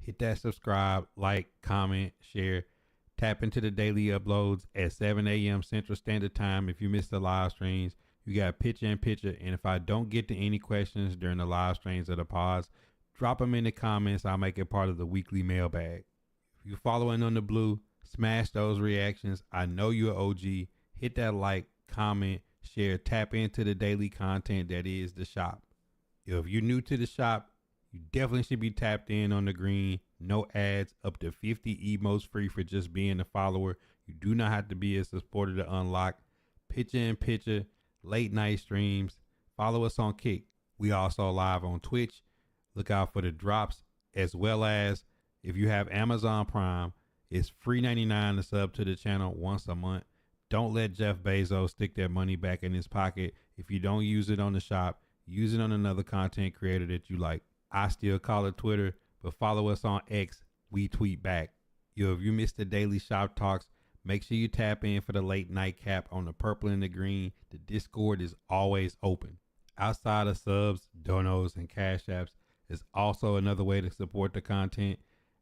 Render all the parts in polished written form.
Hit that subscribe, like, comment, share. Tap into the daily uploads at 7 a.m. Central Standard Time. If you missed the live streams, you got picture in picture. And if I don't get to any questions during the live streams or the pods, drop them in the comments. I'll make it part of the weekly mailbag. If you're following on the blue, smash those reactions. I know you're an OG. Hit that like, comment, share, tap into the daily content that is the shop. If you're new to the shop, you definitely should be tapped in on the green. No ads, up to 50 emotes free for just being a follower. You do not have to be a supporter to unlock picture in picture, late night streams. Follow us on Kick. We also live on Twitch. Look out for the drops, as well as if you have Amazon Prime, it's free 99 to sub to the channel once a month. Don't let Jeff Bezos stick that money back in his pocket. If you don't use it on the shop, use it on another content creator that you like. I still call it Twitter, but follow us on X. We tweet back. If you missed the daily shop talks, make sure you tap in for the late night cap on the purple and the green. The Discord is always open. Outside of subs, donos, and cash apps, is also another way to support the content.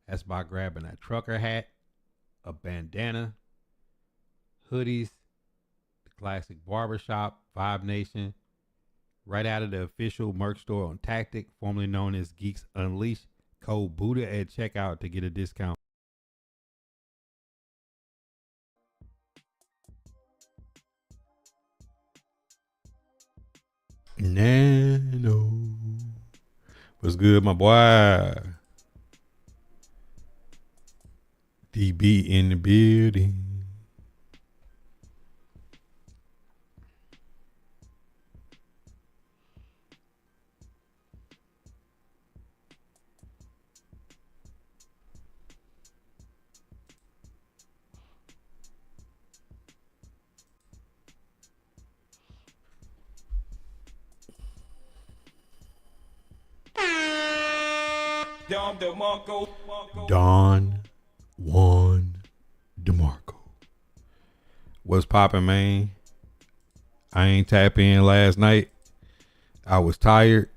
That's by grabbing a trucker hat, a bandana, hoodies, the classic barbershop, Vibe Nation, right out of the official merch store on Tactic, formerly known as Geeks Unleashed. Code Buddha at checkout to get a discount. Nano. What's good, my boy? DB in the building. Don Juan DeMarco. What's poppin', man? I ain't tap in last night. I was tired.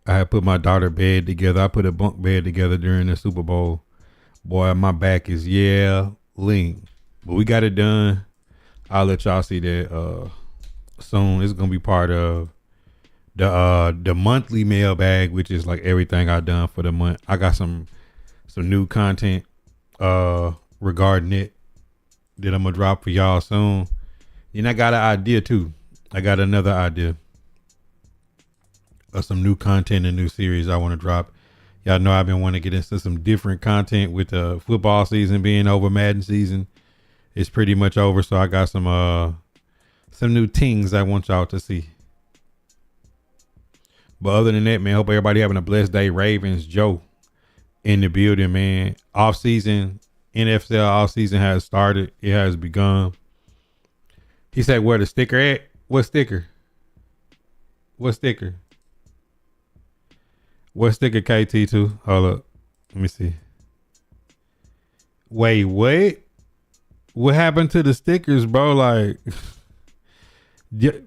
I had put my daughter bed together. I put a bunk bed together during the Super Bowl. Boy, my back is lean. But we got it done. I'll let y'all see that soon. It's gonna be part of the monthly mailbag, which is like everything I done for the month. I got some new content regarding it that I'm gonna drop for y'all soon. And I got an idea too. I got another idea of some new content and new series I want to drop. Y'all know I've been wanting to get into some different content with the football season being over. Madden season is pretty much over, so I got some new things I want y'all to see. But other than that, man, hope everybody having a blessed day. Ravens, Joe in the building, man. Off season, NFL off season has started. It has begun. He said, where the sticker at? What sticker? What sticker? What sticker KT2? Hold up. Let me see. Wait, what? What happened to the stickers, bro? Like,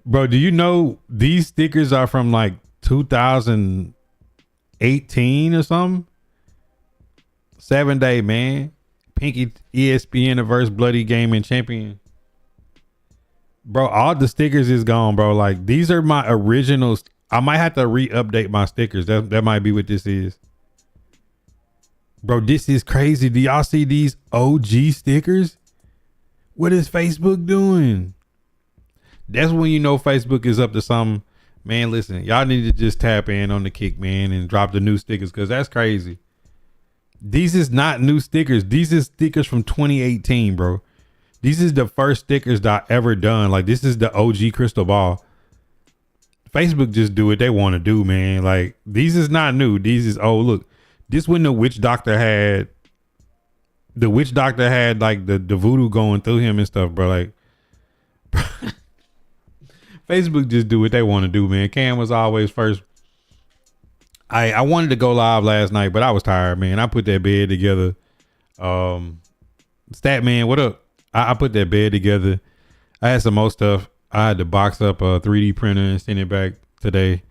bro, do you know these stickers are from like 2018 or something? 7 day, man. Pinky ESPN versus Bloody Gaming Champion. Bro, all the stickers is gone, bro. Like, these are my originals. I might have to re-update my stickers. That might be what this is. Bro, this is crazy. Do y'all see these OG stickers? What is Facebook doing? That's when you know Facebook is up to something. Man, listen, y'all need to just tap in on the Kick, man, and drop the new stickers, because that's crazy. These is not new stickers. These is stickers from 2018, bro. These is the first stickers that I ever done. Like, this is the OG crystal ball. Facebook just do what they want to do, man. Like, these is not new. These is, oh, look. This when the witch doctor had like the voodoo going through him and stuff, bro. Like, Facebook just do what they want to do, man. Cam was always first. I wanted to go live last night, but I was tired, man. I put that bed together. Statman, what up? I put that bed together. I had some more stuff. I had to box up a 3D printer and send it back today.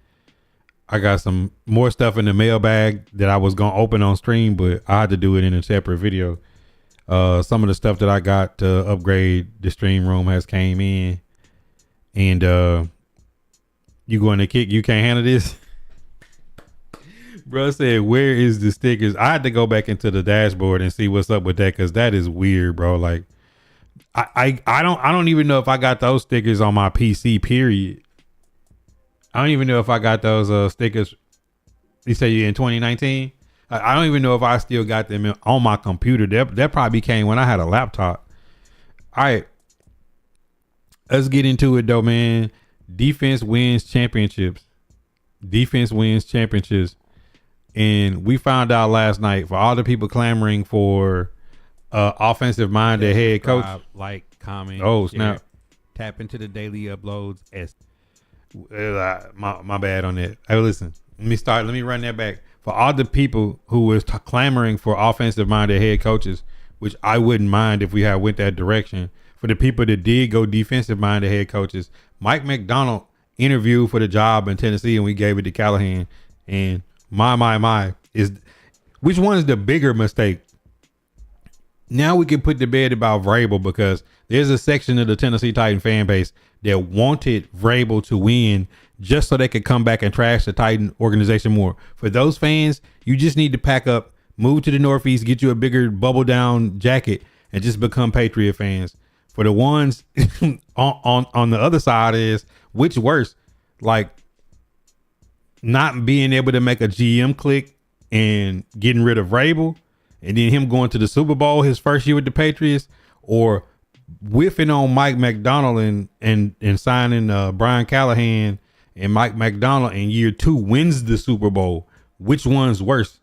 I got some more stuff in the mailbag that I was gonna open on stream, but I had to do it in a separate video. Some of the stuff that I got to upgrade the stream room has came in, and you going to kick? You can't handle this, bro. Said, where is the stickers? I had to go back into the dashboard and see what's up with that, because that is weird, bro. Like, I don't even know if I got those stickers on my PC. Period. I don't even know if I got those stickers. You say you in 2019? I don't even know if I still got them on my computer. That probably came when I had a laptop. All right, let's get into it though, man. Defense wins championships. Defense wins championships. And we found out last night, for all the people clamoring for offensive minded head coach. Like, comment. Oh, snap. Share, tap into the daily uploads. My bad on that. Hey, listen, let me run that back. For all the people who was clamoring for offensive minded head coaches, which I wouldn't mind if we had went that direction. For the people that did go defensive minded head coaches, Mike McDonald interviewed for the job in Tennessee, and we gave it to Callahan. And my is, which one is the bigger mistake? Now we can put to bed about Vrabel, because there's a section of the Tennessee Titan fan base that wanted Vrabel to win just so they could come back and trash the Titan organization more. For those fans, you just need to pack up, move to the Northeast, get you a bigger bubble down jacket, and just become Patriot fans. For the ones on the other side is, which worse, like not being able to make a GM click and getting rid of Vrabel, and then him going to the Super Bowl his first year with the Patriots, or whiffing on Mike McDonald and signing Brian Callahan, and Mike McDonald in year 2 wins the Super Bowl. Which one's worse?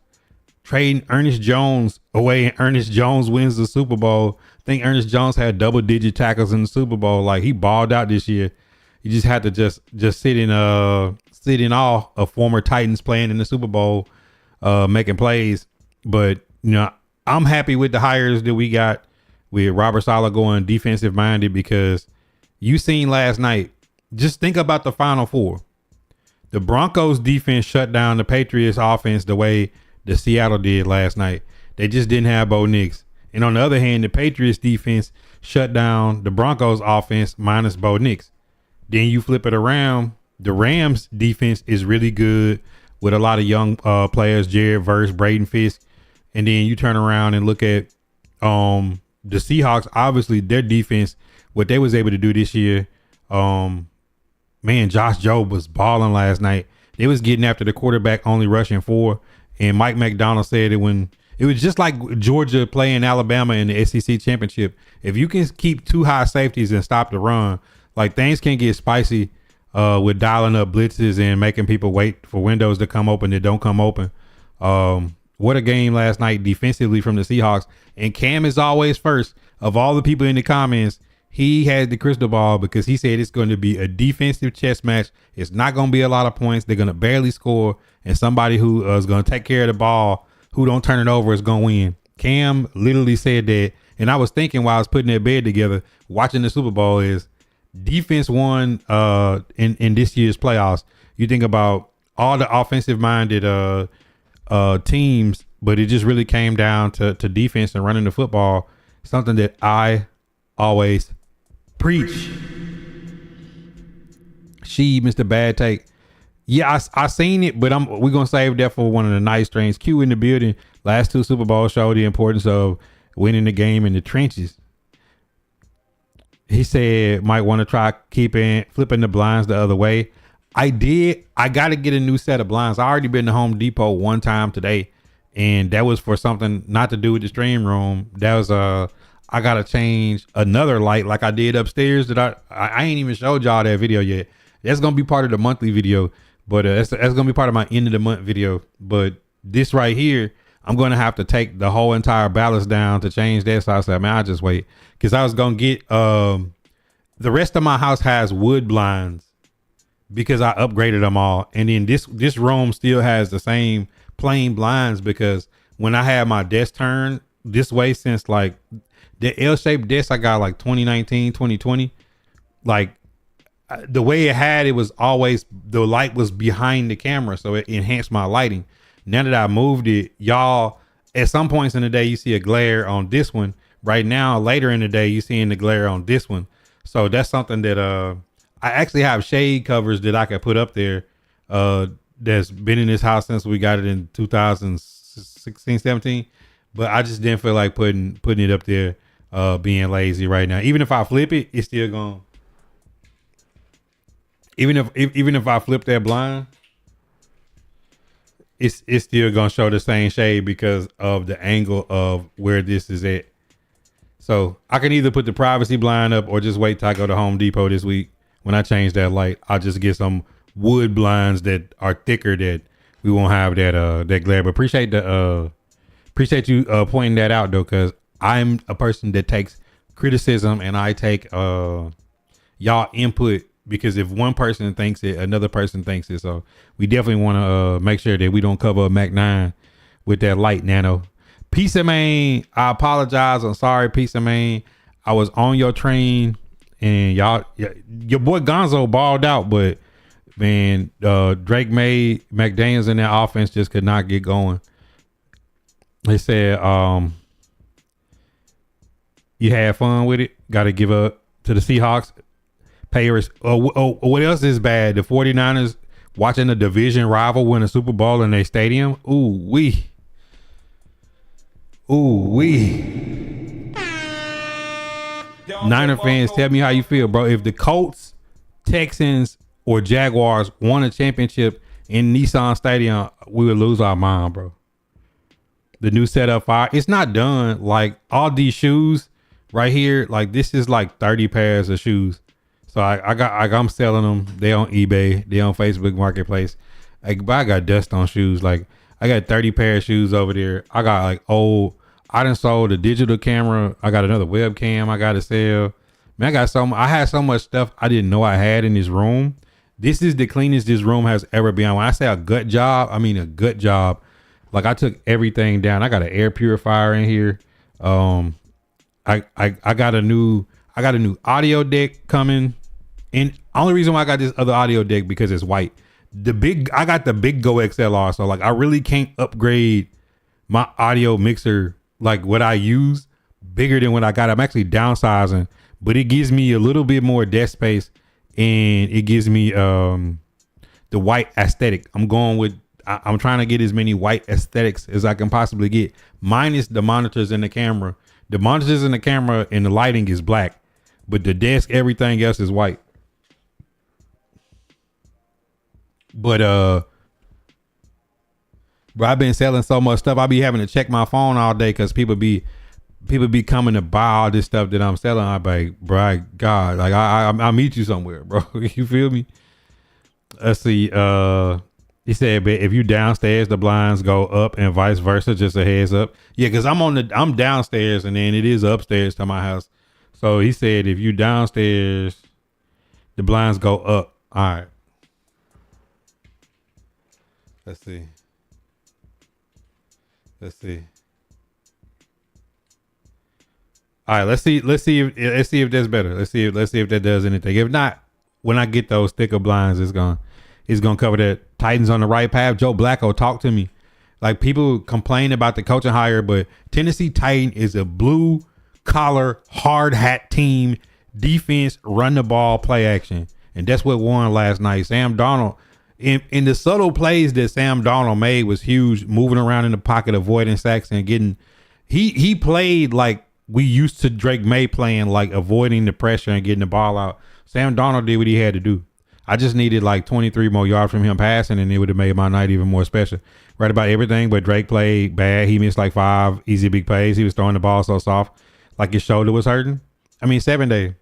Trading Ernest Jones away and Ernest Jones wins the Super Bowl. I think Ernest Jones had double-digit tackles in the Super Bowl. Like, he balled out this year. He just had to just sit in awe of former Titans playing in the Super Bowl, making plays. But you know, I'm happy with the hires that we got with Robert Saleh going defensive minded, because you seen last night. Just think about the Final Four. The Broncos defense shut down the Patriots offense the way the Seattle did last night. They just didn't have Bo Nix. And on the other hand, the Patriots defense shut down the Broncos offense minus Bo Nix. Then you flip it around. The Rams defense is really good with a lot of young players, Jared Verse, Braden Fisk. And then you turn around and look at the Seahawks. Obviously, their defense, what they was able to do this year. Man, Josh Jobe was balling last night. They was getting after the quarterback, only rushing 4. And Mike McDonald said it when it was just like Georgia playing Alabama in the SEC championship. If you can keep 2 high safeties and stop the run, like, things can get spicy with dialing up blitzes and making people wait for windows to come open that don't come open. What a game last night defensively from the Seahawks. And Cam is always first. Of all the people in the comments, he had the crystal ball, because he said it's going to be a defensive chess match. It's not going to be a lot of points. They're going to barely score. And somebody who is going to take care of the ball, who don't turn it over, is going to win. Cam literally said that. And I was thinking while I was putting that bed together, watching the Super Bowl, is defense won in this year's playoffs. You think about all the offensive minded teams, but it just really came down to defense and running the football. Something that I always preach. Mr. Bad Take. Yeah, I seen it, but we're gonna save that for one of the nice streams. Q in the building. Last 2 Super Bowls show the importance of winning the game in the trenches. He said might want to try flipping the blinds the other way. I did. I got to get a new set of blinds. I already been to Home Depot one time today, and that was for something not to do with the stream room. That was I got to change another light like I did upstairs that I ain't even showed y'all that video yet. That's going to be part of the monthly video, but that's going to be part of my end of the month video. But this right here, I'm going to have to take the whole entire ballast down to change that. So I said, man, I'll just wait, because I was going to get the rest of my house has wood blinds because I upgraded them all. And then this room still has the same plain blinds, because when I had my desk turned this way since like the L-shaped desk I got like 2019, 2020, like the way it was always the light was behind the camera, so it enhanced my lighting. Now that I moved it, y'all, at some points in the day you see a glare on this one. Right now, later in the day, you seeing the glare on this one. So that's something that I actually have shade covers that I could put up there. That's been in this house since we got it in 2016, 17. But I just didn't feel like putting it up there, being lazy right now. Even if I flip it, it's still going. Even if I flip that blind, it's still gonna show the same shade because of the angle of where this is at. So I can either put the privacy blind up or just wait till I go to Home Depot this week. When I change that light, I'll just get some wood blinds that are thicker that we won't have that glare. But appreciate you pointing that out though, because I'm a person that takes criticism and I take y'all input, because if one person thinks it, another person thinks it. So we definitely want to make sure that we don't cover a Mac 9 with that light, Nano. Peace of Maine, I apologize. I'm sorry, Peace of Maine. I was on your train and your boy Gonzo balled out, but man, Drake made McDaniels in that offense just could not get going. They said, you had fun with it. Got to give up to the Seahawks. Payers. What else is bad? The 49ers watching a division rival win a Super Bowl in their stadium. Ooh wee. Niner fans, tell me how you feel, bro. If the Colts, Texans, or Jaguars won a championship in Nissan Stadium, we would lose our mind, bro. The new setup fire. It's not done. Like all these shoes right here, like this is like 30 pairs of shoes. So I'm selling them. They on eBay. They on Facebook Marketplace. But I got dust on shoes. Like I got 30 pair of shoes over there. I got like I done sold a digital camera. I got another webcam I got to sell. Man, I had so much stuff I didn't know I had in this room. This is the cleanest this room has ever been. When I say a gut job, I mean a gut job. Like I took everything down. I got an air purifier in here. I got a new audio deck coming. And only reason why I got this other audio deck because it's white. I got the big Go XLR, so like I really can't upgrade my audio mixer like what I use bigger than what I got. I'm actually downsizing, but it gives me a little bit more desk space and it gives me the white aesthetic. I'm trying to get as many white aesthetics as I can possibly get, minus the monitors and the camera. The monitors in the camera and the lighting is black, but the desk, everything else is white. But bro, I've been selling so much stuff. I be having to check my phone all day because people be coming to buy all this stuff that I'm selling. I be like, bro, God, like I'll meet you somewhere, bro. You feel me? Let's see. He said, but if you downstairs, the blinds go up and vice versa. Just a heads up. Yeah, because I'm downstairs and then it is upstairs to my house. So he said, if you downstairs, the blinds go up. All right. Let's see. All right, let's see if that's better. Let's see if that does anything. If not, when I get those thicker blinds, it's gonna cover that. Titans on the right path. Joe Blacko, talk to me. Like people complain about the coaching hire, but Tennessee Titan is a blue collar, hard hat team. Defense, run the ball, play action, and that's what won last night. Sam Darnold. In the subtle plays that Sam Darnold made was huge, moving around in the pocket, avoiding sacks and getting, he played like we used to Drake May playing, like avoiding the pressure and getting the ball out. Sam Darnold did what he had to do. I just needed like 23 more yards from him passing and it would have made my night even more special. Right about everything, but Drake played bad. He missed like 5 easy big plays. He was throwing the ball so soft, like his shoulder was hurting. I mean, 7 day.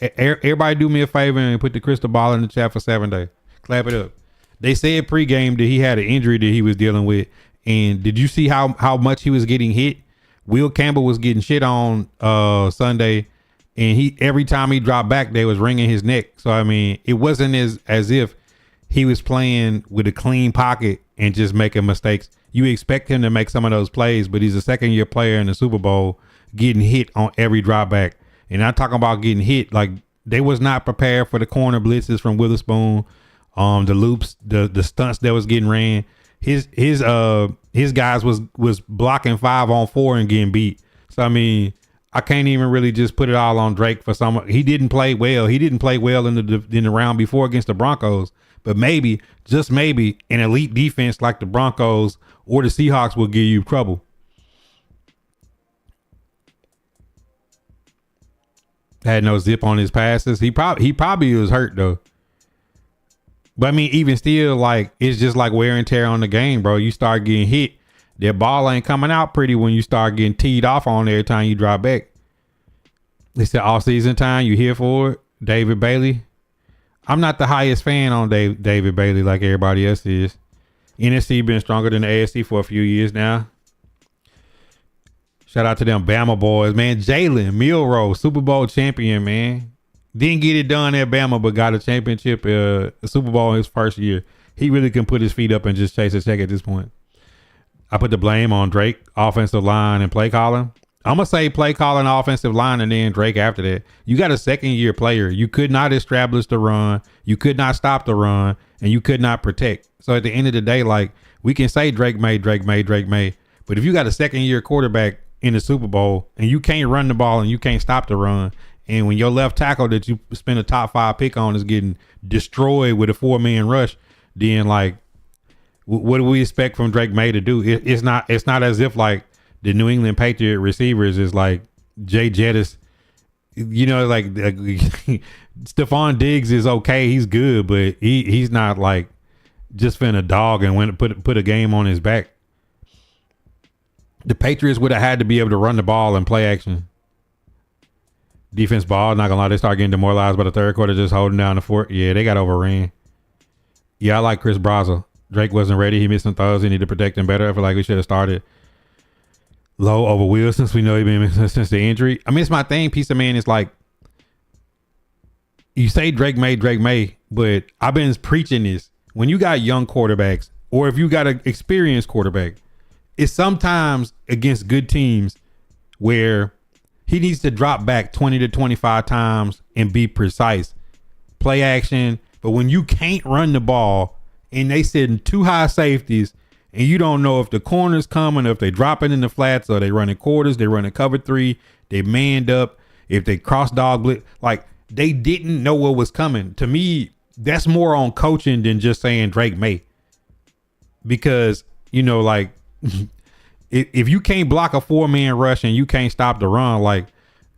Everybody do me a favor and put the crystal ball in the chat for 7 day. Clap it up. They said pregame that he had an injury that he was dealing with. And did you see how much he was getting hit? Will Campbell was getting shit on Sunday. And every time he dropped back, they was wringing his neck. So, I mean, it wasn't as if he was playing with a clean pocket and just making mistakes. You expect him to make some of those plays, but he's a second-year player in the Super Bowl getting hit on every drop back. And I'm talking about getting hit like They was not prepared for the corner blitzes from Witherspoon, the loops, the stunts that was getting ran. His guys was blocking 5-on-4 and getting beat. So I mean, I can't even really just put it all on Drake for someone. He didn't play well. He didn't play well in the round before against the Broncos. But maybe, just maybe, an elite defense like the Broncos or the Seahawks will give you trouble. Had no zip on his passes. He probably was hurt though. But I mean, even still, like, it's just like wear and tear on the game, bro. You start getting hit. That ball ain't coming out pretty when you start getting teed off on every time you drop back. They said all season time, you here for it? David Bailey. I'm not the highest fan on David Bailey like everybody else is. NFC been stronger than the AFC for a few years now. Shout out to them Bama boys, man. Jalen Milroe, Super Bowl champion, man. Didn't get it done at Bama, but got a championship, a Super Bowl in his first year. He really can put his feet up and just chase a check at this point. I put the blame on Drake, offensive line, and play calling. I'm going to say play calling, offensive line, and then Drake after that. You got a second-year player. You could not establish the run. You could not stop the run, and you could not protect. So at the end of the day, like, we can say Drake may. But if you got a second-year quarterback in the Super Bowl and you can't run the ball and you can't stop the run, and when your left tackle that you spend a top 5 pick on is getting destroyed with a 4-man rush, then, like, what do we expect from Drake May to do? It's not as if like the New England Patriot receivers is like Jay Jettis, you know, like Stephon Diggs is okay. He's good, but he's not like just finna dog and went put a game on his back. The Patriots would have had to be able to run the ball and play action. Defense ball, not gonna lie, they start getting demoralized by the third quarter, just holding down the fort. Yeah, they got overran. Yeah, I like Chris Brazil. Drake wasn't ready. He missed some throws. He needed to protect him better. I feel like we should have started Low over Will since we know he's been missing since the injury. I mean, it's my thing. Piece of man is like, you say Drake May, but I've been preaching this. When you got young quarterbacks, or if you got an experienced quarterback, it's sometimes against good teams where he needs to drop back 20 to 25 times and be precise. Play action. But when you can't run the ball, and they sitting 2 high safeties, and you don't know if the corner's coming, or if they dropping in the flats, or they running quarters, they running cover 3, they manned up, if they cross dog blitz, like they didn't know what was coming. To me, that's more on coaching than just saying Drake May, because you know, like if you can't block a 4-man rush and you can't stop the run, like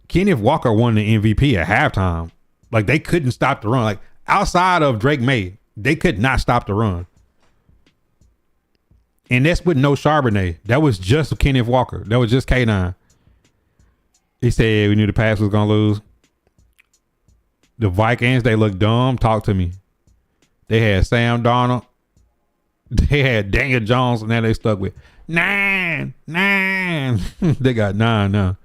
Kenneth Walker won the MVP at halftime. Like they couldn't stop the run. Like outside of Drake May, they could not stop the run. And that's with no Charbonnet. That was just Kenneth Walker. That was just K9. He said we knew the pass was going to lose. The Vikings, they look dumb. Talk to me. They had Sam Darnold. They had Daniel Jones, and now they stuck with 9. They got 9 now.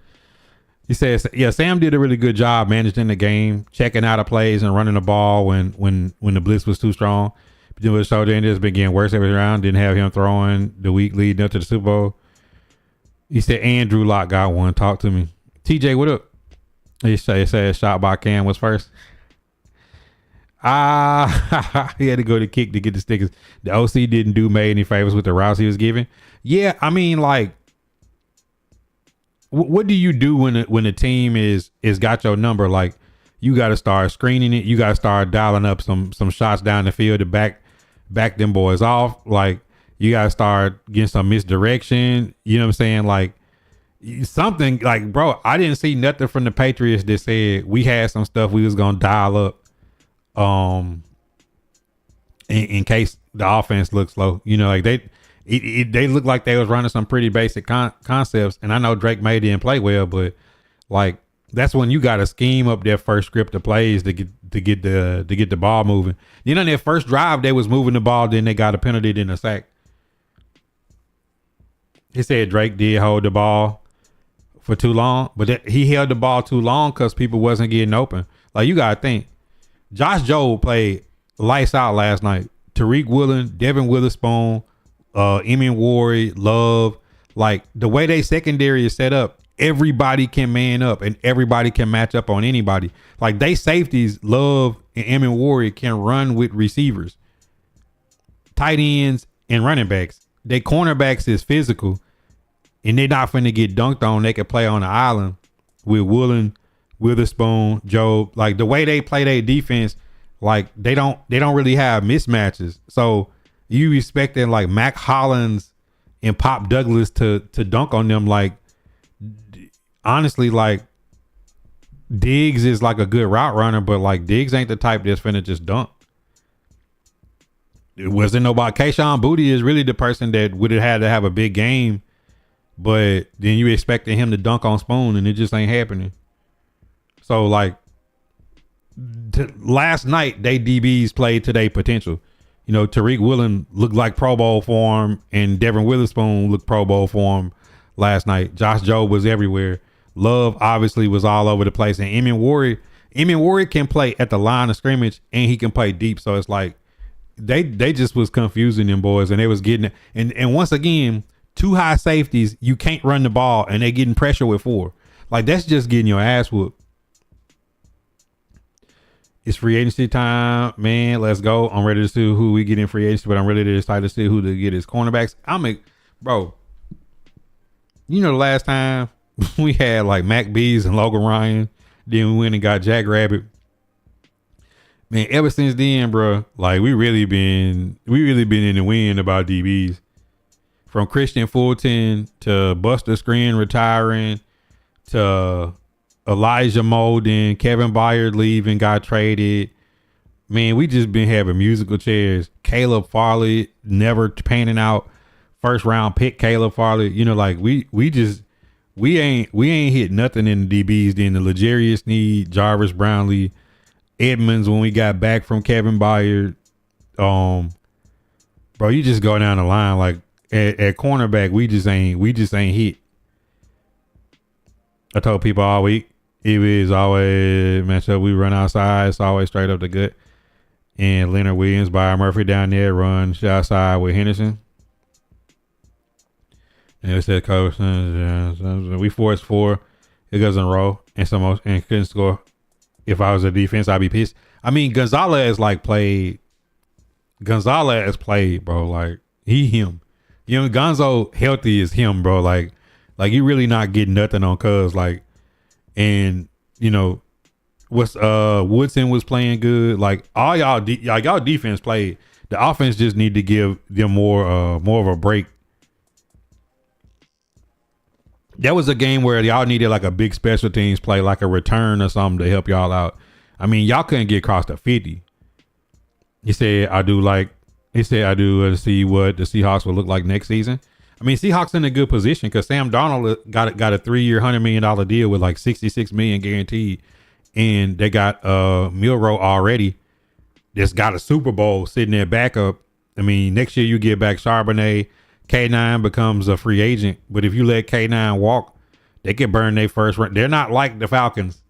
He says, yeah, Sam did a really good job managing the game, checking out of plays and running the ball when the blitz was too strong. But then with Sojourner, it's been getting worse every round. Didn't have him throwing the week leading up to the Super Bowl. He said, Andrew Locke got one. Talk to me. TJ, what up? He said shot by Cam was first. He had to go to kick to get the stickers. The OC didn't do May any favors with the routes he was giving. Yeah, I mean, like, what do you do when the team is got your number? Like, you got to start screening it. You got to start dialing up some shots down the field to back them boys off. Like, you got to start getting some misdirection. You know what I'm saying? Like, something like, bro, I didn't see nothing from the Patriots that said we had some stuff we was going to dial up in case the offense looks slow. You know, like they look like they was running some pretty basic concepts. And I know Drake May didn't play well, but like, that's when you got to scheme up their first script of plays to get the ball moving. You know, their first drive, they was moving the ball, then they got a penalty, then a sack. He said Drake did hold the ball for too long, but he held the ball too long because people wasn't getting open. Like, you got to think, Josh Jobe played lights out last night. Tariq Woolen, Devin Witherspoon, Emin Ward, Love, like the way they secondary is set up, everybody can man up and everybody can match up on anybody. Like they safeties, Love and Emmett Warrior can run with receivers, tight ends, and running backs. They cornerbacks is physical, and they're not finna get dunked on. They can play on the island with Woolen, Witherspoon, Job. Like the way they play their defense, like they don't really have mismatches. So you expecting like Mac Hollins and Pop Douglas to dunk on them. Like honestly, like Diggs is like a good route runner, but like Diggs ain't the type that's finna just dunk. It wasn't nobody. Cashapp is really the person that would have had to have a big game, but then you expected him to dunk on Spoon, and it just ain't happening. So like last night, they DBs played to their potential. You know, Tariq Woolen looked like Pro Bowl form, and Devin Witherspoon looked Pro Bowl form last night. Josh Jobe was everywhere. Love obviously was all over the place, and Emmett Warrior can play at the line of scrimmage, and he can play deep. So it's like they just was confusing them boys, and they was getting it. And once again, two high safeties, you can't run the ball, and they getting pressure with 4. Like that's just getting your ass whooped. It's free agency time, man. Let's go. I'm ready to see who we get in free agency, but I'm really excited to see who to get his cornerbacks. Bro, you know the last time we had like Mac Bees and Logan Ryan, then we went and got Jack Rabbit. Man, ever since then, bro, like we really been in the wind about DBs. From Christian Fulton to Buster Skrine retiring to Elijah Molden, Kevin Byard leaving, got traded. Man, we just been having musical chairs. Caleb Farley never panning out. First round pick Caleb Farley. You know, like we ain't hit nothing in the DBs. Then the L'Jarius Sneed, Jarvis Brownlee, Edmonds when we got back from Kevin Byard. Bro, you just go down the line. Like at cornerback, we just ain't hit. I told people all week, it was always matchup. We run outside. It's always straight up the gut. And Leonard Williams, Byron Murphy down there run outside with Henderson. And it said coach, we forced 4. It doesn't roll and couldn't score. If I was a defense, I'd be pissed. I mean, Gonzalez played, bro. Like he him. You know, Gonzo healthy is him, bro. Like you really not getting nothing on Cuz. Like, and you know, Woodson was playing good. Like all y'all defense played. The offense just need to give them more of a break. That was a game where y'all needed like a big special teams play, like a return or something to help y'all out. I mean, y'all couldn't get across the 50. He said to see what the Seahawks will look like next season. I mean, Seahawks in a good position because Sam Darnold got a 3-year, $100 million deal with like $66 million guaranteed. And they got Milroe already that's got a Super Bowl sitting there backup. I mean, next year you get back Charbonnet. K9 becomes a free agent, but if you let K9 walk, they can burn their first round. They're not like the Falcons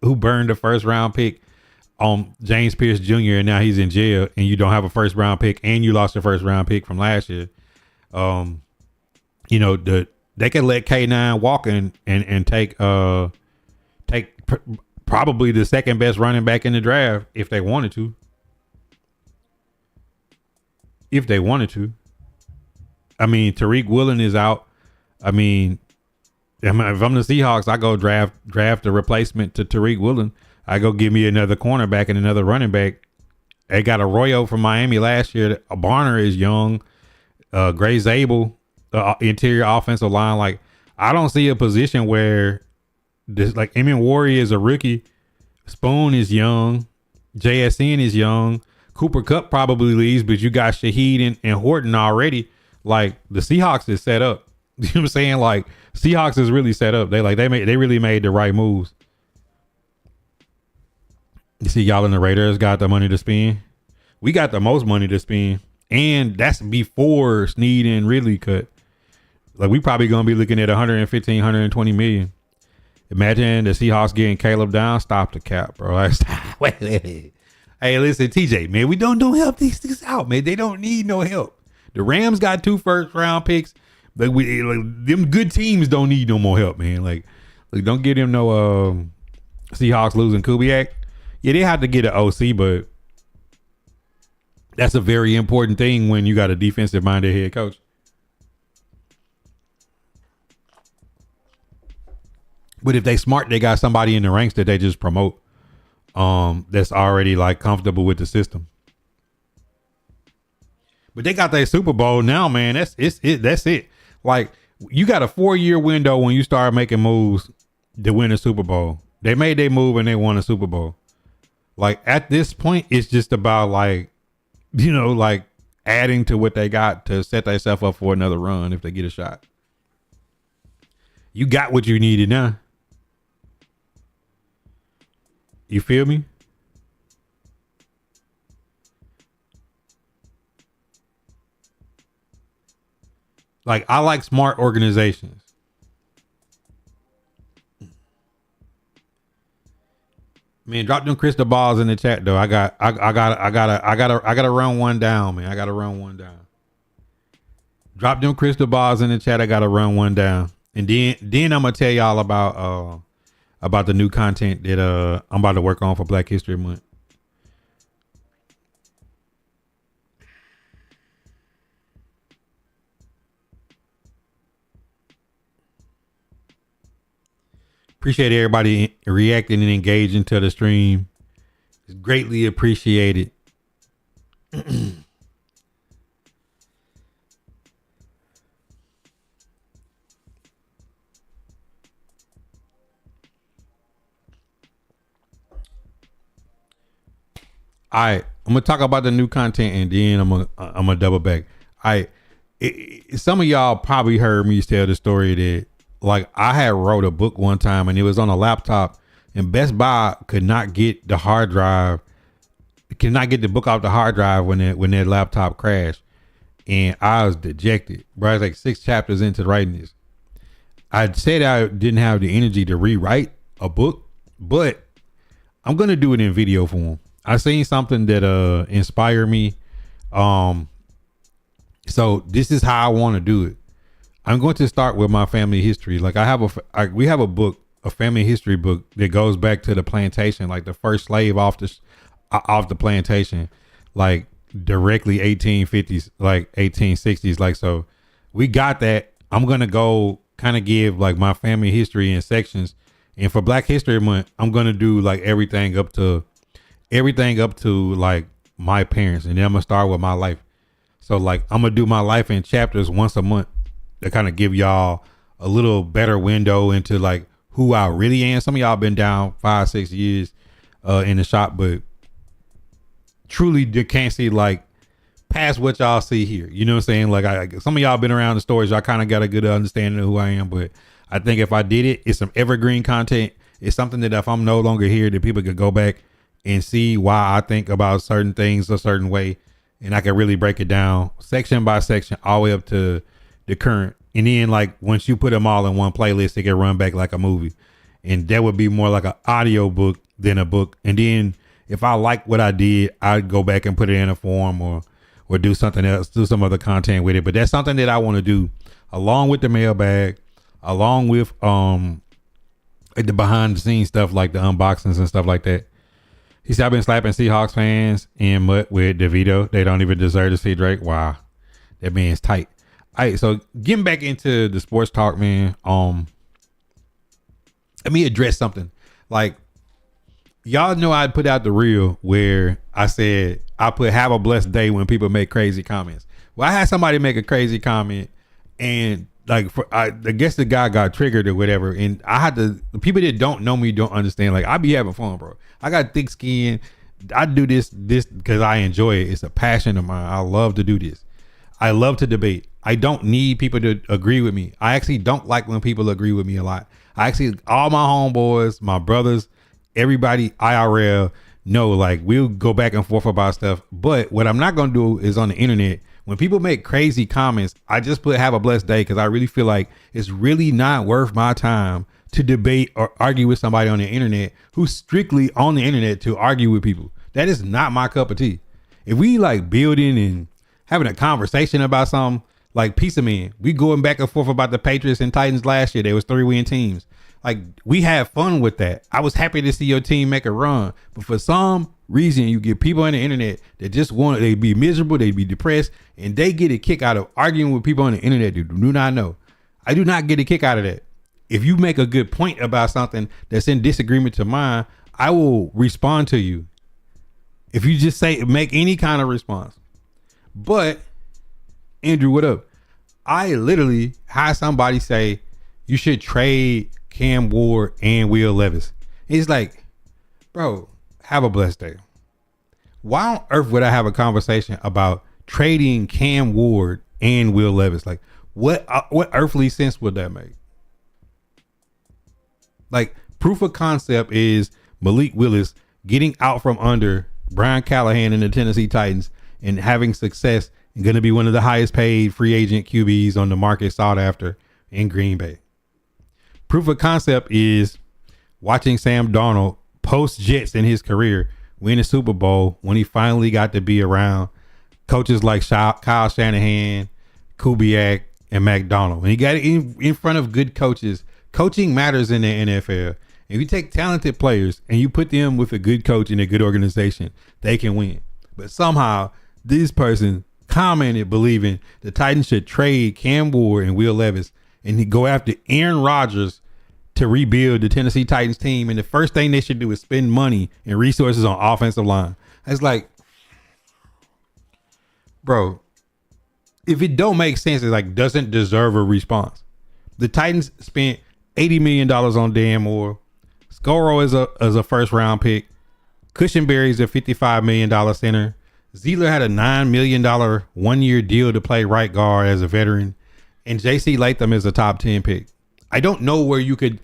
who burned the first round pick on James Pierce Jr. and now he's in jail and you don't have a first round pick and you lost your first round pick from last year. You know, they can let K9 walk and take probably the second best running back in the draft if they wanted to. I mean, Tariq Woolen is out. I mean, if I'm the Seahawks, I go draft a replacement to Tariq Woolen. I go give me another cornerback and another running back. They got Arroyo from Miami last year. Barner is young. Gray Zabel, interior offensive line. Like, I don't see a position where this, like, Emmett Warrior is a rookie. Spoon is young. JSN is young. Cooper Kupp probably leaves, but you got Shaheed and Horton already. Like, the Seahawks is set up. You know what I'm saying? Like, Seahawks is really set up. They really made the right moves. You see, y'all in the Raiders got the money to spend. We got the most money to spend, and that's before Snead and Ridley cut. Like, we probably gonna be looking at 115, 120 million. Imagine the Seahawks getting Caleb down. Stop the cap, bro. Wait. Hey, listen, TJ, man, we don't help these things out, man. They don't need no help. The Rams got 2 first round picks. Like them good teams don't need no more help, man. Like don't give them no Seahawks losing Kubiak. Yeah, they have to get an OC, but that's a very important thing when you got a defensive minded head coach. But if they smart, they got somebody in the ranks that they just promote. That's already like comfortable with the system. But they got that Super Bowl now, man. That's it. Like you got a 4-year window when you start making moves to win a Super Bowl. They made their move and they won a Super Bowl. Like at this point, it's just about like, like adding to what they got to set themselves up for another run if they get a shot. You got what you needed now. You feel me? Like I like smart organizations. Man, drop them crystal balls in the chat though. I gotta run one down, man. I gotta run one down. Drop them crystal balls in the chat. I gotta run one down, and then I'm gonna tell y'all about the new content that I'm about to work on for Black History Month. Appreciate everybody reacting and engaging to the stream. It's greatly appreciated. All right, I'm gonna talk about the new content and then I'm gonna double back. Some of y'all probably heard me tell the story that like I had wrote a book one time and it was on a laptop and Best Buy could not get the hard drive, could not get the book off the hard drive when that laptop crashed, and I was dejected. Bro, I was like 6 chapters into writing this. I said I didn't have the energy to rewrite a book, but I'm gonna do it in video form. I seen something that inspired me. So this is how I want to do it. I'm going to start with my family history. Like we have a book, a family history book that goes back to the plantation, like the first slave off the plantation, like directly 1850s, like 1860s. Like, so we got that. I'm going to go kind of give like my family history in sections. And for Black History Month, I'm going to do like everything up to like my parents. And then I'm going to start with my life. So like, I'm going to do my life in chapters once a month to kind of give y'all a little better window into like who I really am. Some of y'all been down 5-6 years in the shop, but truly you can't see like past what y'all see here. You know what I'm saying? Like some of y'all been around the stories. Y'all kind of got a good understanding of who I am, but I think if I did it, it's some evergreen content. It's something that if I'm no longer here, that people could go back and see why I think about certain things a certain way. And I can really break it down section by section all the way up to the current. And then like once you put them all in one playlist, it can run back like a movie. And that would be more like an audio book than a book. And then if I like what I did, I'd go back and put it in a form or do something else, do some other content with it. But that's something that I want to do along with the mailbag, along with the behind the scenes stuff like the unboxings and stuff like that. He said, I've been slapping Seahawks fans in mud with DeVito. They don't even deserve to see Drake. Wow. That man's tight. All right, so getting back into the sports talk, man. Let me address something. Like, y'all know I put out the reel where I said I put "have a blessed day" when people make crazy comments. Well, I had somebody make a crazy comment, and like I guess the guy got triggered or whatever, and I had to. The people that don't know me don't understand. Like, I be having fun, bro. I got thick skin. I do this because I enjoy it. It's a passion of mine. I love to do this. I love to debate. I don't need people to agree with me. I actually don't like when people agree with me a lot. All my homeboys, my brothers, everybody IRL know, like, we'll go back and forth about stuff. But what I'm not going to do is on the internet, when people make crazy comments, I just put "have a blessed day" because I really feel like it's really not worth my time to debate or argue with somebody on the internet who's strictly on the internet to argue with people. That is not my cup of tea. If we like building and having a conversation about something, Like piece of me. We going back and forth about the Patriots and Titans last year. They was 3-win teams. Like we had fun with that. I was happy to see your team make a run. But for some reason, you get people on the internet that just want they be miserable, they be depressed, and they get a kick out of arguing with people on the internet that do not know. I do not get a kick out of that. If you make a good point about something that's in disagreement to mine, I will respond to you. If you just make any kind of response. But Andrew, what up? I literally had somebody say you should trade Cam Ward and Will Levis. It's like, bro, have a blessed day. Why on earth would I have a conversation about trading Cam Ward and Will Levis? Like, what earthly sense would that make? Like, proof of concept is Malik Willis getting out from under Brian Callahan and the Tennessee Titans and having success and going to be one of the highest paid free agent QBs on the market sought after in Green Bay. Proof of concept is watching Sam Darnold post Jets in his career win a Super Bowl when he finally got to be around coaches like Kyle Shanahan, Kubiak, and McDonald. When he got it in front of good coaches, coaching matters in the NFL. If you take talented players and you put them with a good coach in a good organization, they can win. But somehow this person commented believing the Titans should trade Cam Ward and Will Levis and go after Aaron Rodgers to rebuild the Tennessee Titans team. And the first thing they should do is spend money and resources on offensive line. It's like, bro, if it don't make sense, it like doesn't deserve a response. The Titans spent $80 million on Dan Moore. Scoro is a first round pick. Cushenberry's a $55 million center. Zeeler had a $9 million 1 year deal to play right guard as a veteran. And JC Latham is a top 10 pick. I don't know where you could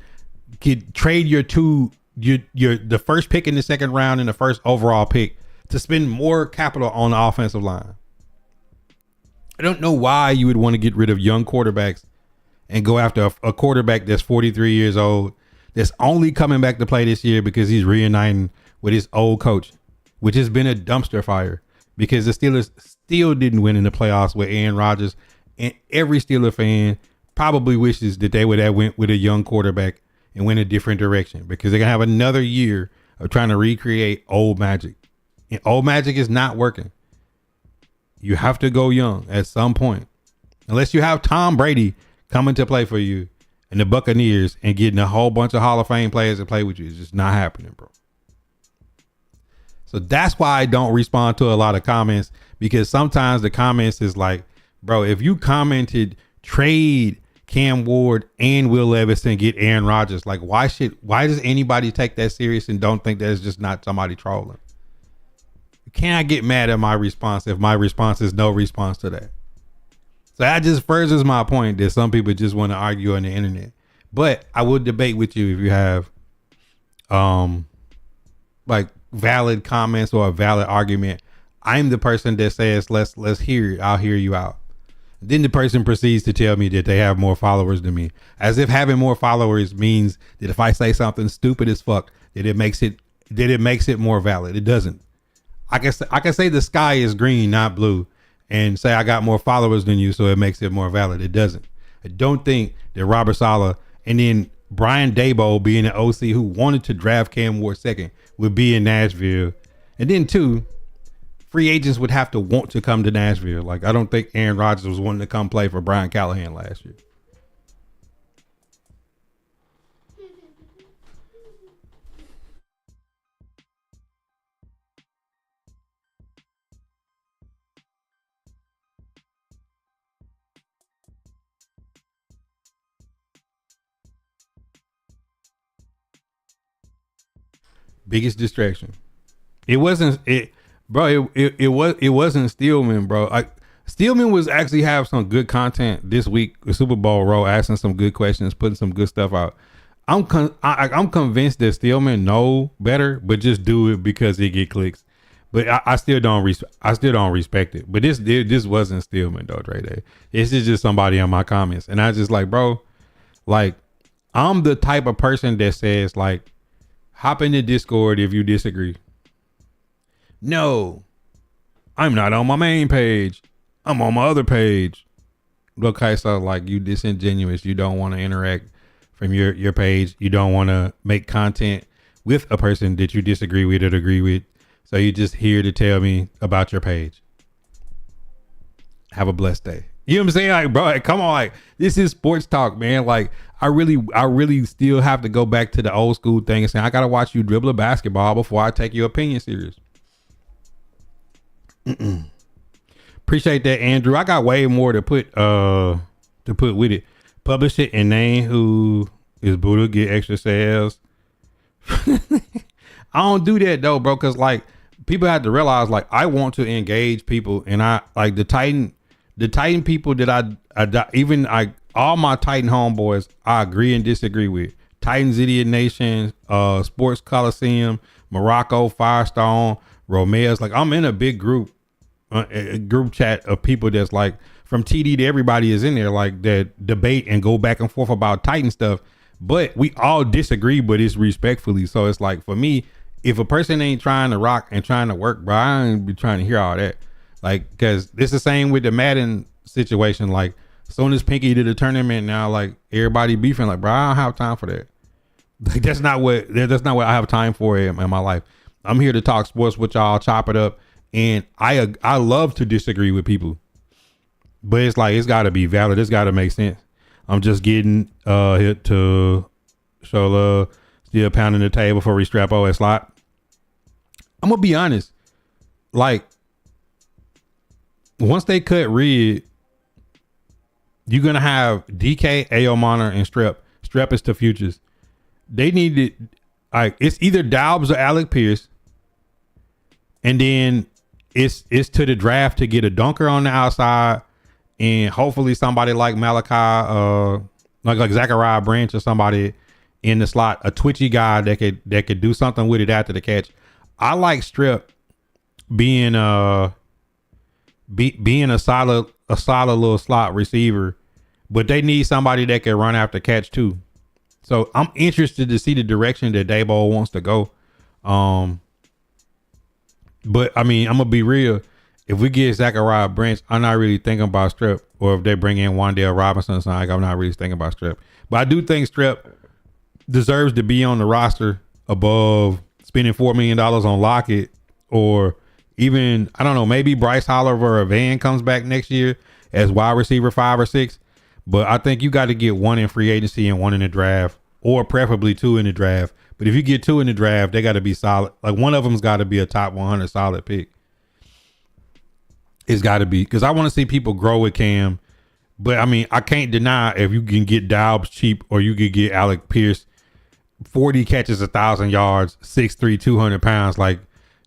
trade the first pick in the second round and the first overall pick to spend more capital on the offensive line. I don't know why you would want to get rid of young quarterbacks and go after a quarterback that's 43 years old, that's only coming back to play this year because he's reuniting with his old coach, which has been a dumpster fire because the Steelers still didn't win in the playoffs with Aaron Rodgers. And every Steeler fan probably wishes that they would have went with a young quarterback and went a different direction because they're going to have another year of trying to recreate old magic. And old magic is not working. You have to go young at some point. Unless you have Tom Brady coming to play for you and the Buccaneers and getting a whole bunch of Hall of Fame players to play with you. It's just not happening, bro. So that's why I don't respond to a lot of comments, because sometimes the comments is like, bro, if you commented trade Cam Ward and Will Levis and get Aaron Rodgers, like why does anybody take that serious and don't think that it's just not somebody trolling? Can I get mad at my response if my response is no response to that? So that just furthers my point that some people just want to argue on the internet. But I would debate with you if you have like valid comments or a valid argument. I'm the person that says let's hear it. I'll hear you out. Then the person proceeds to tell me that they have more followers than me, as if having more followers means that if I say something stupid as fuck, that it makes it more valid. It doesn't. I can say the sky is green, not blue, and say I got more followers than you, so it makes it more valid. It doesn't. I don't think that Robert Saleh and then Brian Daboll being an OC who wanted to draft Cam Ward second would be in Nashville. And then two, free agents would have to want to come to Nashville. Like, I don't think Aaron Rodgers was wanting to come play for Brian Callahan last year. Biggest distraction. It wasn't it, bro. It wasn't Steelman, bro. Steelman was actually have some good content this week. The Super Bowl row, asking some good questions, putting some good stuff out. I'm convinced that Steelman know better, but just do it because he get clicks. But I still don't respect it. But this wasn't Steelman though, Dre Day. This is just somebody on my comments, and I just like, bro, like I'm the type of person that says like, hop in the Discord if you disagree. No, I'm not on my main page. I'm on my other page. Okay, so like you disingenuous. You don't want to interact from your page. You don't want to make content with a person that you disagree with or agree with. So you're just here to tell me about your page. Have a blessed day. You know what I'm saying? Like, bro, like, come on, like this is sports talk, man. Like, I really still have to go back to the old school thing and say I gotta watch you dribble a basketball before I take your opinion serious. Appreciate that, Andrew. I got way more to put with it. Publish it and name who is Buddha, get extra sales. I don't do that though, bro, because like people have to realize like I want to engage people, and I like the Titan people that I all my Titan homeboys I agree and disagree with. Titans Idiot Nation, Sports Coliseum, Morocco, Firestone, Romeo's. Like I'm in a big group chat of people that's like from TD to everybody is in there, like that debate and go back and forth about Titan stuff. But we all disagree, but it's respectfully. So it's like for me, if a person ain't trying to rock and trying to work, bro, I ain't be trying to hear all that. Like, because it's the same with the Madden situation. Like, as soon as Pinky did a tournament, now like everybody beefing. Like, bro, I don't have time for that. Like, that's not what I have time for in my life. I'm here to talk sports with y'all, chop it up, and I love to disagree with people, but it's like it's got to be valid. It's got to make sense. I'm just getting hit to show love, still pounding the table for Restrapo at slot. I'm gonna be honest, like once they cut Red, you're gonna have DK, AO Monitor, and Strep. Strep is to futures. They needed like it's either Daubs or Alec Pierce, and then it's to the draft to get a dunker on the outside. And hopefully somebody like Malachi, like Zachariah Branch or somebody in the slot, a twitchy guy that could do something with it after the catch. I like Strip being being a solid little slot receiver, but they need somebody that can run after catch too. So I'm interested to see the direction that Daboll wants to go. But I mean, I'm gonna be real. If we get Zachariah Branch, I'm not really thinking about Strip. Or if they bring in Wan'Dale Robinson, so I'm not really thinking about Strip. But I do think Strip deserves to be on the roster above spending $4 million on Lockett, or even, I don't know, maybe Bryce Oliver or Van comes back next year as wide receiver 5 or 6. But I think you got to get one in free agency and one in the draft, or preferably 2 in the draft. But if you get 2 in the draft, they got to be solid. Like one of them's got to be a top 100 solid pick. It's got to be, because I want to see people grow with Cam. But I mean, I can't deny if you can get Daubs cheap, or you could get Alec Pierce, 40 catches, 1,000 yards, 6'3", 200 pounds. Like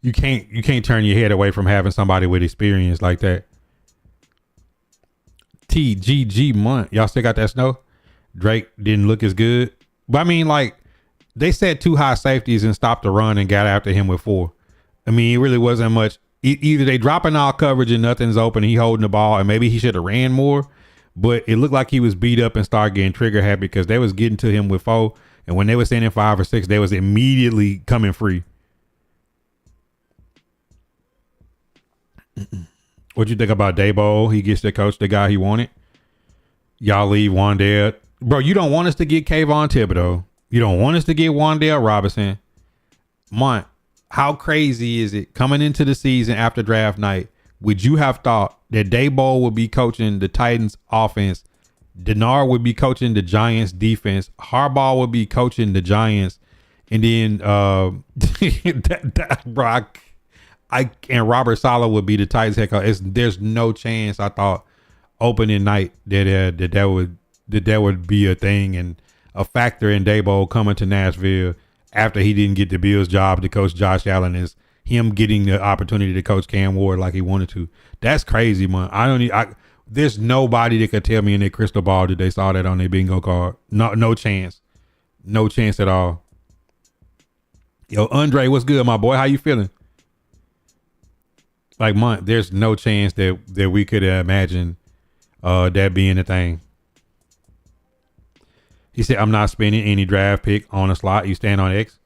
you can't turn your head away from having somebody with experience like that. TGG month, y'all still got that snow? Drake didn't look as good, but I mean, like they set 2 high safeties and stopped the run and got after him with 4. I mean, it really wasn't much. Either they dropping all coverage and nothing's open, and he holding the ball, and maybe he should have ran more, but it looked like he was beat up and started getting trigger happy because they was getting to him with 4, and when they were sending 5 or 6, they was immediately coming free. What you think about Daboll? He gets to coach the guy he wanted. Y'all leave Wan'Dale. Bro, you don't want us to get Kayvon Thibodeau. You don't want us to get Wan'Dale Robinson. Mont, how crazy is it coming into the season after draft night? Would you have thought that Daboll would be coaching the Titans offense? Denard would be coaching the Giants defense. Harbaugh would be coaching the Giants. And then, bro, and Robert Saleh would be the Titans head coach. There's no chance, I thought, opening night that would be a thing and a factor in Daboll coming to Nashville after he didn't get the Bills job to coach Josh Allen, is him getting the opportunity to coach Cam Ward like he wanted to. That's crazy, man. There's nobody that could tell me in their crystal ball that they saw that on their bingo card. No chance. No chance at all. Yo, Andre, what's good, my boy? How you feeling? Like, Mont, there's no chance that we could imagine that being a thing. He said, I'm not spending any draft pick on a slot. You stand on X.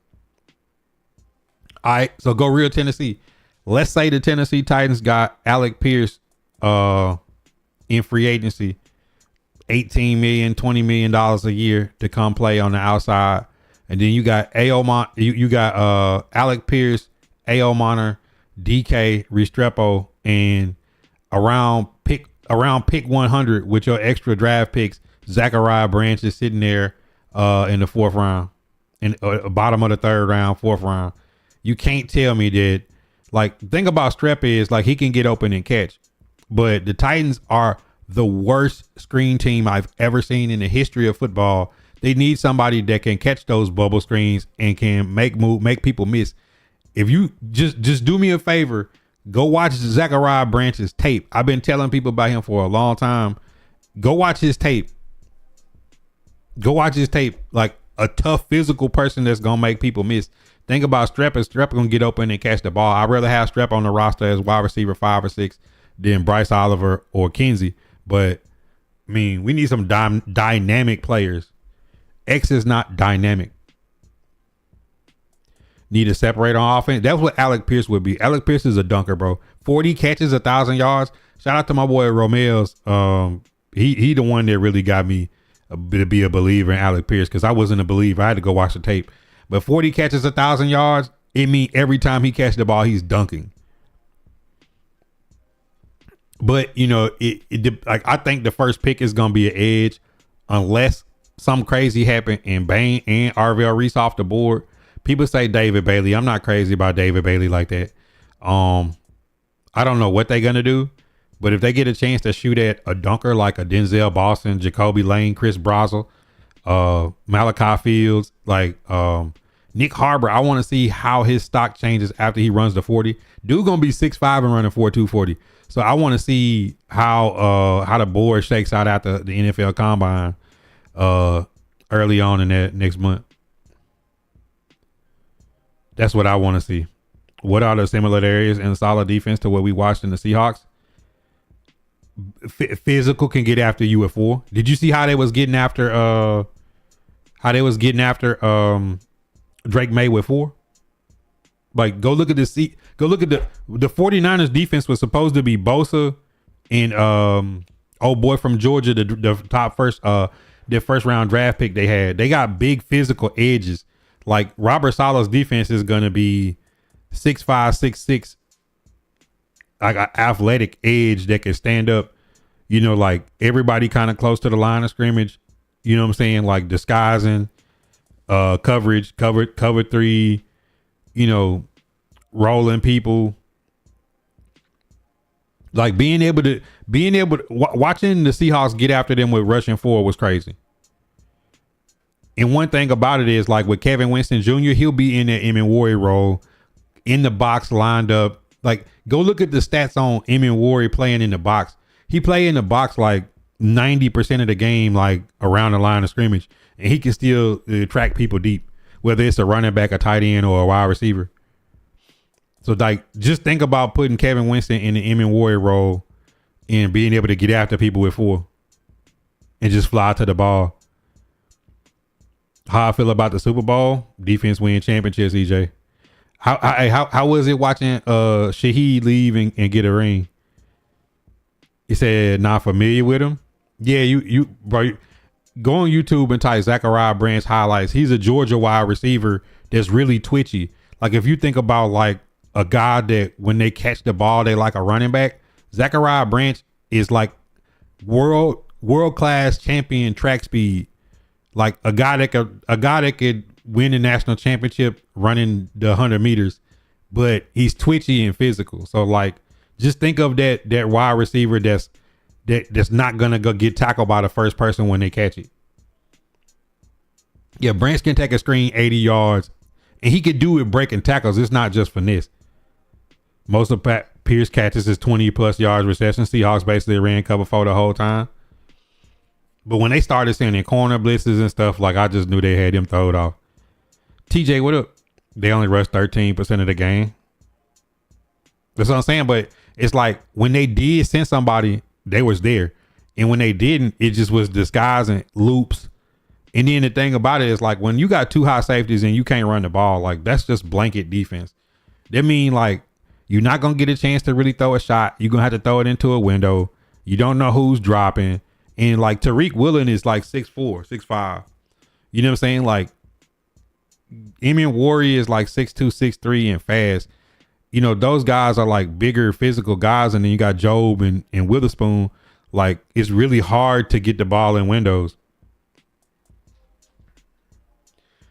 All right, so go real Tennessee. Let's say the Tennessee Titans got Alec Pierce in free agency. $18 million, $20 million a year to come play on the outside. And then you got you got Alec Pierce, A.O. Monter, DK, Restrepo, and around pick 100 with your extra draft picks. Zachariah Branch is sitting there in the fourth round, in bottom of the third round, fourth round. You can't tell me that. Like, the thing about Strep is, like, he can get open and catch, but the Titans are the worst screen team I've ever seen in the history of football. They need somebody that can catch those bubble screens and can make people miss. If you just do me a favor, go watch Zachariah Branch's tape. I've been telling people about him for a long time. Go watch his tape. Go watch his tape. Like, a tough physical person that's gonna make people miss. Think about Strep. Is Strep gonna get open and catch the ball? I'd rather have Strep on the roster as wide receiver 5 or 6 than Bryce Oliver or Kinsey. But I mean, we need some dynamic players. X is not dynamic. Need to separate on offense. That's what Alec Pierce would be. Alec Pierce is a dunker, bro. 40 catches, 1,000 yards. Shout out to my boy Romel's. He the one that really got me to be a believer in Alec Pierce, because I wasn't a believer. I had to go watch the tape. But 40 catches, 1,000 yards, it means every time he catches the ball, he's dunking. But, you know, like, I think the first pick is going to be an edge unless something crazy happen and Bain and Arvell Reese off the board. People say David Bailey. I'm not crazy about David Bailey like that. I don't know what they're going to do, but if they get a chance to shoot at a dunker like a Denzel Boston, Jacoby Lane, Chris Brazel, Malachi Fields, like Nick Harbor, I want to see how his stock changes after he runs the 40. Dude gonna be 6'5" and running 4.240. So I want to see how the board shakes out after the NFL Combine early on in that next month. That's what I want to see. What are the similar areas in solid defense to what we watched in the Seahawks? Physical can get after you at 4. Did you see how they was getting after Drake May with 4? Like, go look at the 49ers defense was supposed to be Bosa and old boy from Georgia, the top their first round draft pick they had. They got big physical edges. Like, Robert Saleh's defense is gonna be 6'5", 6'6", like an athletic edge that can stand up, you know, like everybody kind of close to the line of scrimmage, you know what I'm saying? Like disguising, coverage, cover 3, you know, rolling people. Like being able to watching the Seahawks get after them with rushing 4 was crazy. And one thing about it is, like, with Kevin Winston Jr., he'll be in that Emin Warrior role in the box, lined up. Like, go look at the stats on Emin Warrior playing in the box. He play in the box like 90% of the game, like around the line of scrimmage, and he can still track people deep, whether it's a running back, a tight end, or a wide receiver. So, like, just think about putting Kevin Winston in the Emin Warrior role and being able to get after people with 4 and just fly to the ball. How I feel about the Super Bowl, defense win championships, EJ. How was it watching Shaheed leave and get a ring? He said not familiar with him. Yeah, you bro, go on YouTube and type Zachariah Branch highlights. He's a Georgia wide receiver that's really twitchy. Like, if you think about like a guy that when they catch the ball, they like a running back. Zachariah Branch is like world class champion track speed. Like a guy that could win a national championship running the 100 meters, but he's twitchy and physical. So, like, just think of that wide receiver that's not gonna go get tackled by the first person when they catch it. Yeah, Branch can take a screen 80 yards, and he could do it breaking tackles. It's not just finesse. Most of Pierce catches is 20 plus yards reception. Seahawks basically ran cover 4 the whole time. But when they started sending corner blitzes and stuff, like, I just knew they had him throwed off. TJ, what up? They only rushed 13% of the game. That's what I'm saying. But it's like when they did send somebody, they was there. And when they didn't, it just was disguising loops. And then the thing about it is, like, when you got 2 high safeties and you can't run the ball, like, that's just blanket defense. That mean, like, you're not going to get a chance to really throw a shot. You're going to have to throw it into a window. You don't know who's dropping. And like Tariq Woolen is like 6'4", 6'5". You know what I'm saying? Like Emion Warrior is like 6'2", 6'3", and fast. You know, those guys are like bigger physical guys. And then you got Job and Witherspoon. Like, it's really hard to get the ball in windows.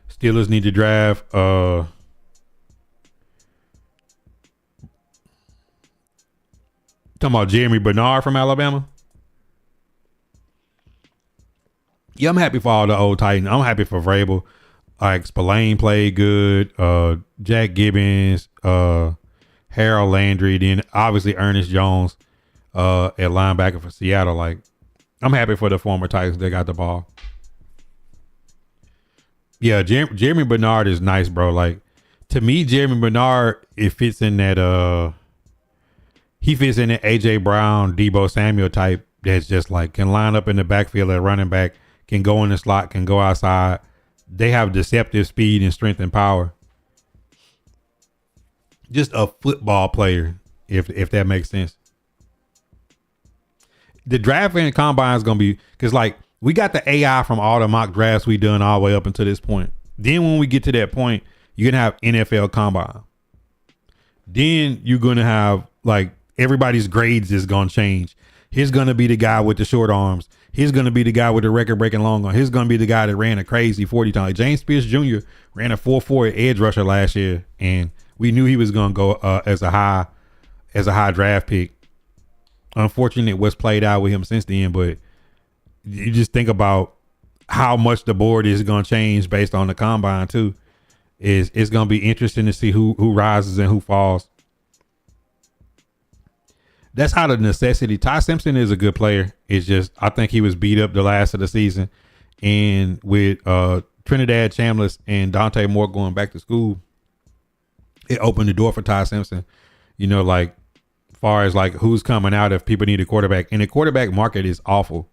Steelers need to draft talking about Jeremy Bernard from Alabama. Yeah, I'm happy for all the old Titans. I'm happy for Vrabel. Like Spillane played good. Jack Gibbons, Harold Landry, then obviously Ernest Jones at linebacker for Seattle. Like, I'm happy for the former Titans that got the ball. Yeah, Jeremy Bernard is nice, bro. Like, to me, Jeremy Bernard, it fits in that he fits in that AJ Brown, Debo Samuel type that's just like can line up in the backfield at running back, can go in the slot, can go outside. They have deceptive speed and strength and power. Just a football player, if that makes sense. The draft and the combine is gonna be because like we got the AI from all the mock drafts we done all the way up until this point. Then when we get to that point, you're gonna have NFL combine. Then you're gonna have like everybody's grades is gonna change. Here's gonna be the guy with the short arms. He's going to be the guy with the record-breaking long arm. He's going to be the guy that ran a crazy 40 times. James Pierce Jr. ran a 4.4 edge rusher last year, and we knew he was going to go as a high draft pick. Unfortunately, what's played out with him since then, but you just think about how much the board is going to change based on the combine too. It's going to be interesting to see who rises and who falls. That's out of necessity. Ty Simpson is a good player. It's just I think he was beat up the last of the season, and with Trinidad Chambliss and Dante Moore going back to school, it opened the door for Ty Simpson. You know, like as far as like who's coming out if people need a quarterback, and the quarterback market is awful.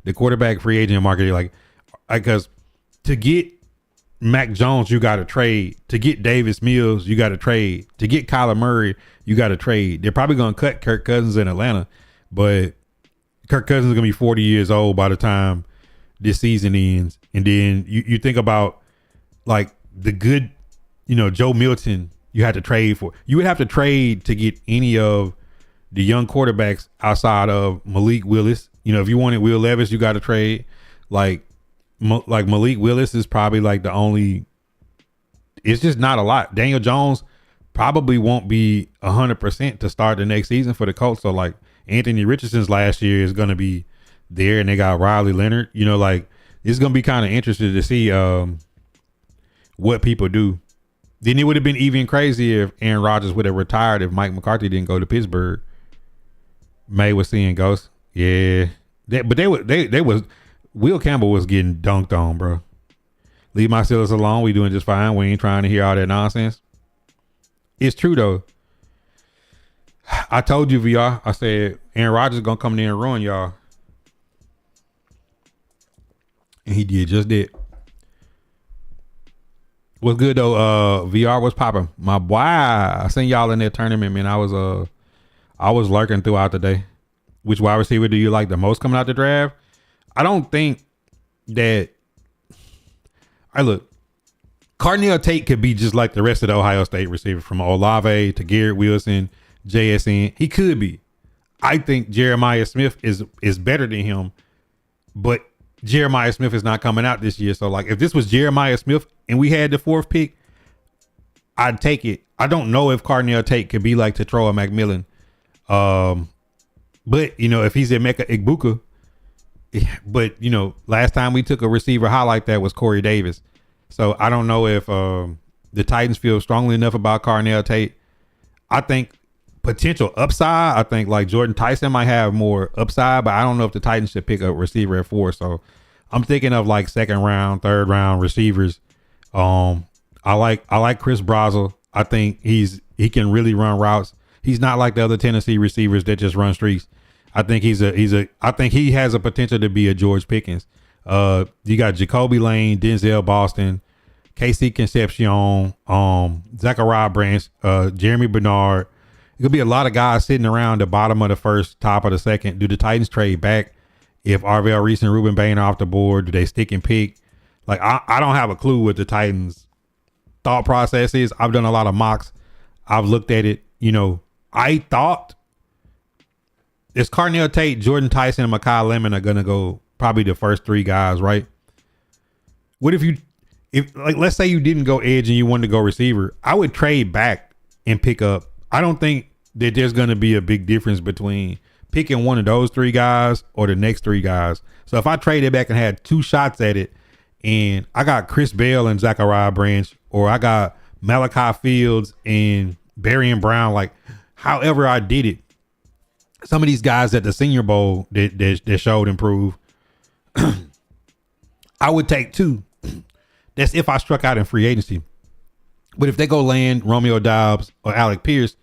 The quarterback free agent market, like because to get Mac Jones, you got to trade. To get Davis Mills, you got to trade. To get Kyler Murray, you got to trade. They're probably going to cut Kirk Cousins in Atlanta, but Kirk Cousins is going to be 40 years old by the time this season ends. And then you think about like the good, you know, Joe Milton, you had to trade for. You would have to trade to get any of the young quarterbacks outside of Malik Willis. You know, if you wanted Will Levis, you got to trade. Like Malik Willis is probably like the only, it's just not a lot. Daniel Jones probably won't be 100% to start the next season for the Colts. So like Anthony Richardson's last year is going to be there, and they got Riley Leonard, you know, like it's going to be kind of interesting to see what people do. Then it would have been even crazier if Aaron Rodgers would have retired if Mike McCarthy didn't go to Pittsburgh. May was seeing ghosts. Yeah. But they was Will Campbell was getting dunked on, bro. Leave my Steelers alone. We doing just fine. We ain't trying to hear all that nonsense. It's true though. I told you, VR. I said Aaron Rodgers gonna come in there and ruin y'all, and he did just that. What's good though? VR was popping. My boy, I seen y'all in that tournament, man. I was lurking throughout the day. Which wide receiver do you like the most coming out the draft? I don't think that. Look, Cardinal Tate could be just like the rest of the Ohio State receivers, from Olave to Garrett Wilson, JSN. He could be. I think Jeremiah Smith is better than him, but Jeremiah Smith is not coming out this year. So like, if this was Jeremiah Smith and we had the 4th pick, I'd take it. I don't know if Cardinal Tate could be like Tetroa McMillan. But you know, if he's Emeka Egbuka, but you know, last time we took a receiver high like that was Corey Davis. So I don't know if the Titans feel strongly enough about Cardinal Tate. I think potential upside. I think like Jordan Tyson might have more upside, but I don't know if the Titans should pick a receiver at 4. So I'm thinking of like 2nd round, 3rd round receivers. I like Chris Brazel. I think he can really run routes. He's not like the other Tennessee receivers that just run streaks. I think I think he has a potential to be a George Pickens. You got Jacoby Lane, Denzel Boston, Casey Concepcion, Zachariah Branch, Jeremy Bernard. It could be a lot of guys sitting around the bottom of the 1st, top of the 2nd. Do the Titans trade back? If RVL Reese and Ruben Bain are off the board, do they stick and pick? Like, I don't have a clue what the Titans' thought process is. I've done a lot of mocks. I've looked at it. You know, I thought it's Carnell Tate, Jordan Tyson, and Makai Lemon are going to go probably the first three guys, right? What if let's say you didn't go edge and you wanted to go receiver, I would trade back and pick up. I don't think that there's going to be a big difference between picking one of those three guys or the next three guys. So if I traded back and had two shots at it, and I got Chris Bell and Zachariah Branch, or I got Malachi Fields and Barry and Brown, like however I did it, some of these guys at the Senior Bowl that showed improve, I would take two. That's if I struck out in free agency. But if they go land Romeo Doubs or Alec Pierce,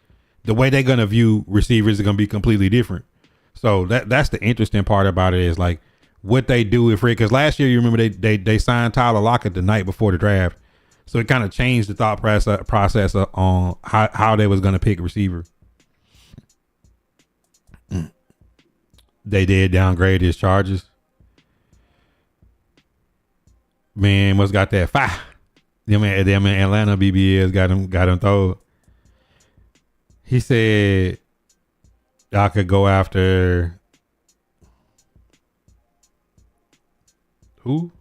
the way they're going to view receivers is going to be completely different. So that's the interesting part about it, is like what they do with Rick. Because last year, you remember they signed Tyler Lockett the night before the draft. So it kind of changed the thought process on how they was going to pick receiver. They did downgrade his charges. Man, must got that fire. Them in Atlanta BBS got him thrown. He said I could go after who?